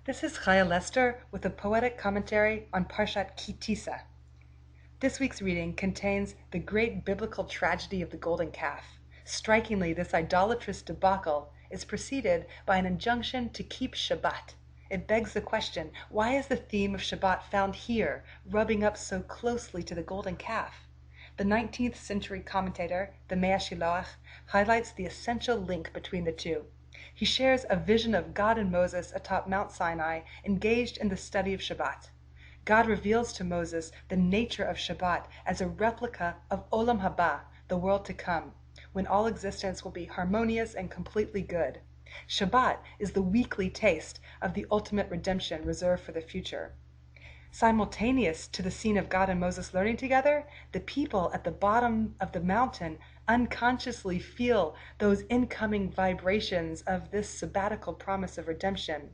This is Chaya Lester with a poetic commentary on Parshat Ki Tissa. This week's reading contains the great biblical tragedy of the golden calf. Strikingly, this idolatrous debacle is preceded by an injunction to keep Shabbat. It begs the question, why is the theme of Shabbat found here, rubbing up so closely to the golden calf? The 19th century commentator, the Mea Shiloach, highlights the essential link between the two. He shares a vision of God and Moses atop Mount Sinai, engaged in the study of Shabbat. God reveals to Moses the nature of Shabbat as a replica of Olam Haba, the world to come, when all existence will be harmonious and completely good. Shabbat is the weekly taste of the ultimate redemption reserved for the future. Simultaneous to the scene of God and Moses learning together, the people at the bottom of the mountain unconsciously feel those incoming vibrations of this sabbatical promise of redemption.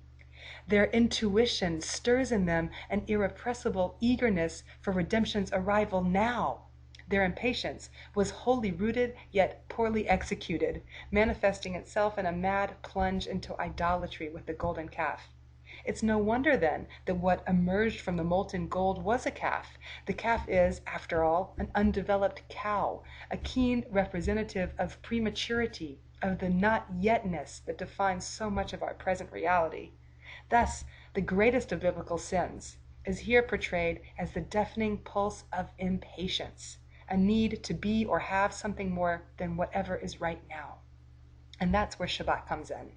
Their intuition stirs in them an irrepressible eagerness for redemption's arrival now. Their impatience was wholly rooted yet poorly executed, manifesting itself in a mad plunge into idolatry with the golden calf. It's no wonder then that what emerged from the molten gold was a calf. The calf is, after all, an undeveloped cow, a keen representative of prematurity, of the not yetness that defines so much of our present reality. Thus, the greatest of biblical sins is here portrayed as the deafening pulse of impatience, a need to be or have something more than whatever is right now. And that's where Shabbat comes in.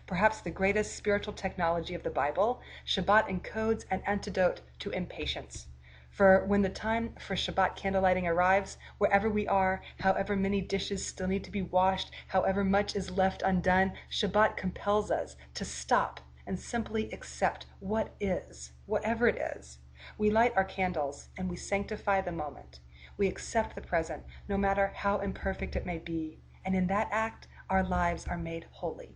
Perhaps the greatest spiritual technology of the Bible, Shabbat encodes an antidote to impatience. For when the time for Shabbat candlelighting arrives, wherever we are, however many dishes still need to be washed, however much is left undone, Shabbat compels us to stop and simply accept what is, whatever it is. We light our candles and we sanctify the moment. We accept the present, no matter how imperfect it may be, and in that act, our lives are made holy.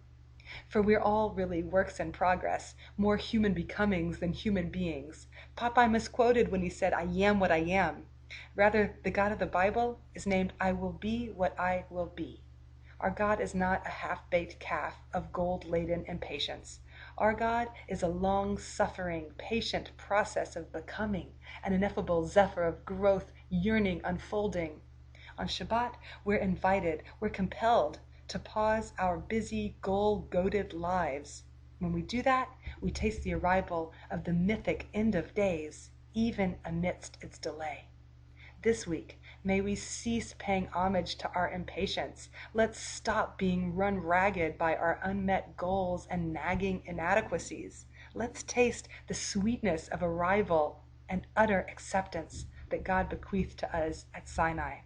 For we're all really works in progress, more human becomings than human beings. Popeye misquoted when he said, "I am what I am." Rather, the God of the Bible is named, "I will be what I will be." Our God is not a half-baked calf of gold-laden impatience. Our God is a long-suffering, patient process of becoming, an ineffable zephyr of growth, yearning, unfolding. On Shabbat, we're invited, we're compelled to pause our busy, goal-goaded lives. When we do that, we taste the arrival of the mythic end of days, even amidst its delay. This week, may we cease paying homage to our impatience. Let's stop being run ragged by our unmet goals and nagging inadequacies. Let's taste the sweetness of arrival and utter acceptance that God bequeathed to us at Sinai.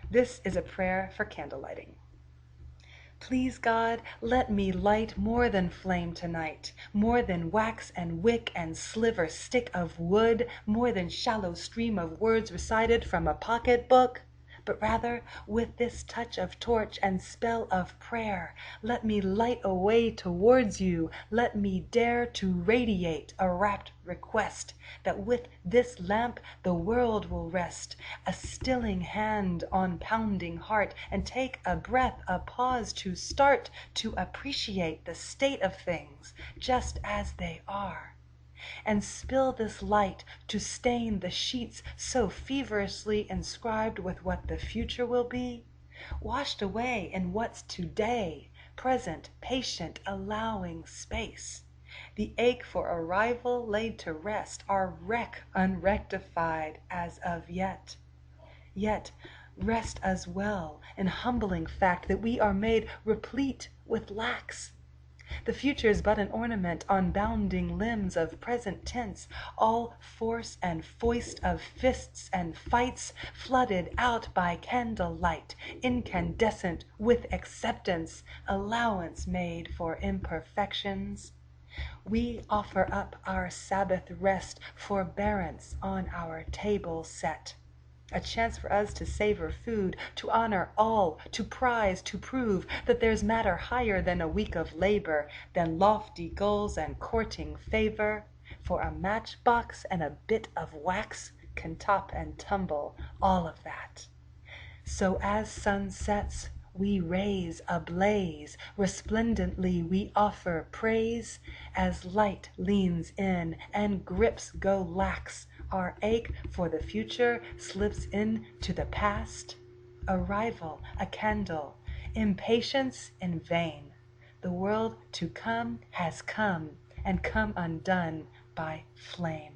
This is a prayer for candlelighting. Please, God, let me light more than flame tonight, more than wax and wick and sliver stick of wood, more than shallow stream of words recited from a pocketbook, but rather with this touch of torch and spell of prayer, let me light a way towards you, let me dare to radiate a rapt request, that with this lamp the world will rest, a stilling hand on pounding heart, and take a breath, a pause to start to appreciate the state of things just as they are. And spill this light to stain the sheets so feverishly inscribed with what the future will be, washed away in what's today, present, patient, allowing space. The ache for arrival laid to rest, our wreck unrectified as of yet. Yet rest as well in humbling fact that we are made replete with lacks. The future is but an ornament on bounding limbs of present tense, all force and foist of fists and fights, flooded out by candlelight, incandescent with acceptance, allowance made for imperfections. We offer up our Sabbath rest, forbearance on our table set. A chance for us to savor food, to honor all, to prize, to prove that there's matter higher than a week of labor, than lofty goals and courting favor. For a matchbox and a bit of wax can top and tumble all of that. So as sun sets, we raise a blaze, resplendently we offer praise. As light leans in and grips go lax, our ache for the future slips into the past. Arrival, a candle, impatience in vain. The world to come has come, and come undone by flame.